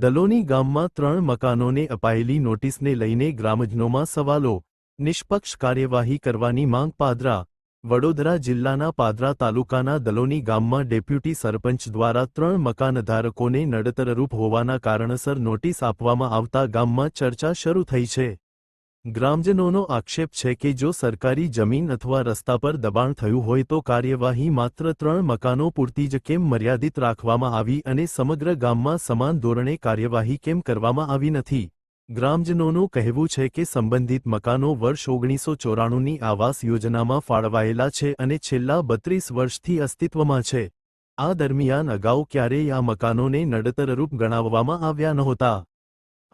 દલોની ગામમાં 3 મકાનોને અપાયેલી નોટિસને લઈને ગ્રામજનોમાં સવાલો. નિષ્પક્ષ કાર્યવાહી કરવાની માંગ. પાદરા. વડોદરા જિલ્લાના પાદરા તાલુકાના દલોની ગામમાં ડેપ્યુટી સરપંચ દ્વારા 3 મકાનધારકોને નડતરરૂપ હોવાના કારણસર નોટિસ આપવામાં આવતા ગામમાં ચર્ચા શરૂ થઈ છે. ગ્રામજનોનો આક્ષેપ છે કે જો સરકારી જમીન અથવા રસ્તા પર દબાણ થયું હોય તો કાર્યવાહી માત્ર 3 મકાનો પૂરતી જ કેમ મર્યાદિત રાખવામાં આવી અને સમગ્ર ગામમાં સમાન ધોરણે કાર્યવાહી કેમ કરવામાં આવી નથી. ગ્રામજનોનું કહેવું છે કે સંબંધિત મકાનો વર્ષ 1994ની આવાસ યોજનામાં ફાળવાયેલા છે અને છેલ્લા 32 વર્ષથી અસ્તિત્વમાં છે. આ દરમિયાન અગાઉ ક્યારેય આ મકાનોને નડતરરૂપ ગણાવવામાં આવ્યા નહોતા.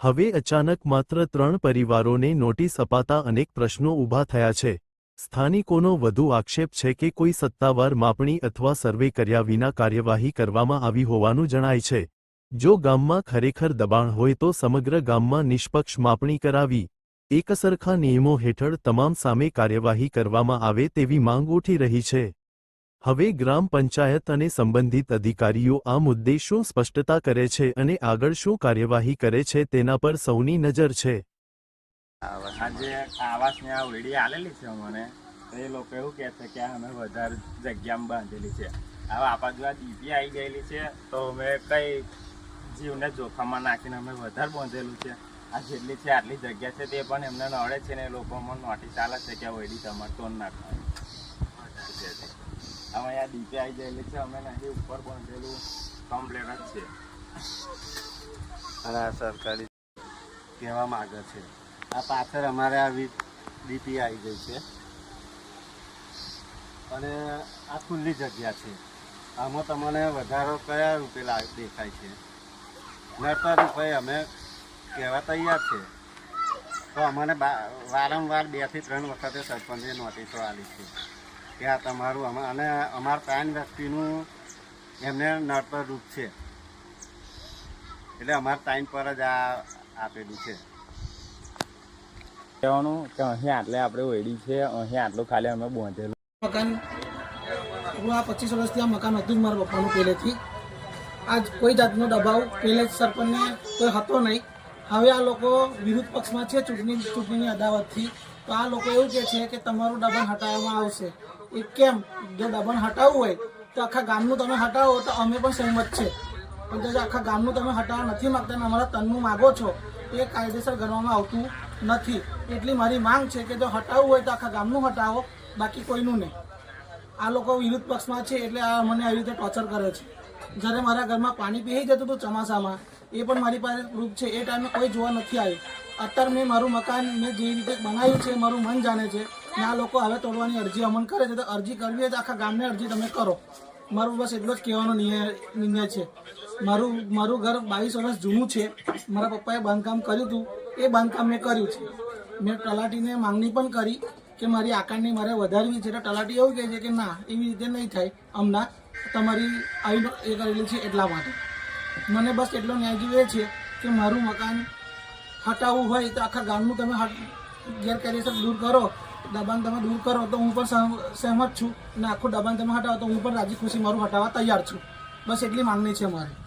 હવે અચાનક માત્ર 3 પરિવારોને નોટિસ અપાતા અનેક પ્રશ્નો ઊભા થયા છે. સ્થાનિકોનો વધુ આક્ષેપ છે કે કોઈ સત્તાવાર માપણી અથવા સર્વે કર્યા વિના કાર્યવાહી કરવામાં આવી હોવાનું જણાય છે. જો ગામમાં ખરેખર દબાણ હોય તો સમગ્ર ગામમાં નિષ્પક્ષ માપણી કરાવી એકસરખા નિયમો હેઠળ તમામ સામે કાર્યવાહી કરવામાં આવે તેવી માંગ ઉઠી રહી છે. હવે ગ્રામ પંચાયત અને સંબંધિત અધિકારીઓ આ મુદ્દે શું સ્પષ્ટતા કરે છે અને આગળ શું કાર્યવાહી કરે છે તેના પર સૌની નજર છે. આજે આવાસની આ વેડી આલેલી છે મને, તો એ લોકો એવું કહે છે કે અમે વધારે જગ્યામાં બાંધેલી છે. હવે આપણા જો આ ડીપી આવી ગયેલી છે તો અમે કઈ જીવને જોખમમાં નાખીને અમે વધારે બાંધેલું છે. આ જેટલી છે આટલી જગ્યા છે તે પણ એમને નડે છે ને એ લોકો અમને નોટિસ આલે છે કે આ વેડી તમારે તો નાખવાની. અમે આ ડીપી આવી ગયેલી છે, અમે નહીં ઉપર બાંધેલું કમ્પ્લેટ જ છે. અને આ સરકારી કહેવા માગે છે આ પાછળ અમારે આ ડીપી આવી ગઈ છે અને આ ખુલ્લી જગ્યા છે. આમાં તમને વધારો કયા રૂપે દેખાય છે? નડતર રૂપે અમે કહેવા તૈયાર છે. તો અમને વારંવાર 2 થી 3 વખતે સરપંચે નોટિસો આપી છે કે આ તમારું અને અમારા 3 વ્યક્તિનું એમને નડતર રૂપ છે, એટલે અમારા ટાઈમ પર જ આ આપેલું છે. કહેવાનું કે અહીં આટલે આપણે વેડી છે, અહીં આટલું ખાલી અમે બાંધેલું મકાન. હું આ 25 વર્ષથી આ મકાન હતું જ મારા પપ્પાનું પહેલેથી. આજ કોઈ જાતનો દબાવ પહેલે જ સરપંચને કોઈ હતો નહીં. હવે આ લોકો વિરુદ્ધ પક્ષમાં છે ચૂંટણીની અદાવતથી. તો આ લોકો એવું કહે છે કે તમારું દબાણ હટાવવામાં આવશે. એ કેમ? જો દબાણ હટાવવું હોય તો આખા ગામનું તમે હટાવો તો અમે પણ સહેમત છે, પણ જો આખા ગામનું તમે હટાવવા નથી માગતા અને અમારા તનનું માગો છો એ કાયદેસર ગણવામાં આવતું નથી. એટલી મારી માંગ છે કે જો હટાવવું હોય તો આખા ગામનું હટાવો, બાકી કોઈનું નહીં. આ લોકો વિરુદ્ધ પક્ષમાં છે એટલે આ મને આવી રીતે ટોર્ચર કરે છે. જ્યારે મારા ઘરમાં પાણી પી જતું હતું ચોમાસામાં, એ પણ મારી પાસે પ્રૂફ છે. એ ટાઈમે કોઈ જોવા નથી આવ્યું. અત્યારે મેં મારું મકાન મેં જે રીતે બનાવ્યું છે મારું મન જાણે છે ને આ લોકો હવે તોડવાની અરજી અમન કરે છે. તો અરજી કરવી હોય તો આખા ગામને અરજી તમે કરો. મારું બસ એટલો જ કહેવાનો નિર્ણય છે. મારું ઘર 22 વર્ષ જૂનું છે. મારા પપ્પાએ બાંધકામ કર્યું હતું, એ બાંધકામ મેં કર્યું છે. મેં તલાટીને માંગણી પણ કરી કે મારી આકારણી મારે વધારવી છે. તો તલાટી એવું કહે છે કે ના, એવી રીતે નહીં થાય, હમણાં તમારી આવી એ કરેલી છે એટલા માટે. મને બસ એટલો ન્યાય જોઈએ છે કે મારું મકાન હટાવવું હોય તો આખા ગામનું તમે ગેરકાયદેસર દૂર કરો, દબાણ તમે દૂર કરો તો હું પણ સહેમત છું, અને આખું દબાણ તમે હટાવો તો હું પણ રાજી ખુશી મારું હટાવવા તૈયાર છું. બસ એટલી માંગણી છે મારી.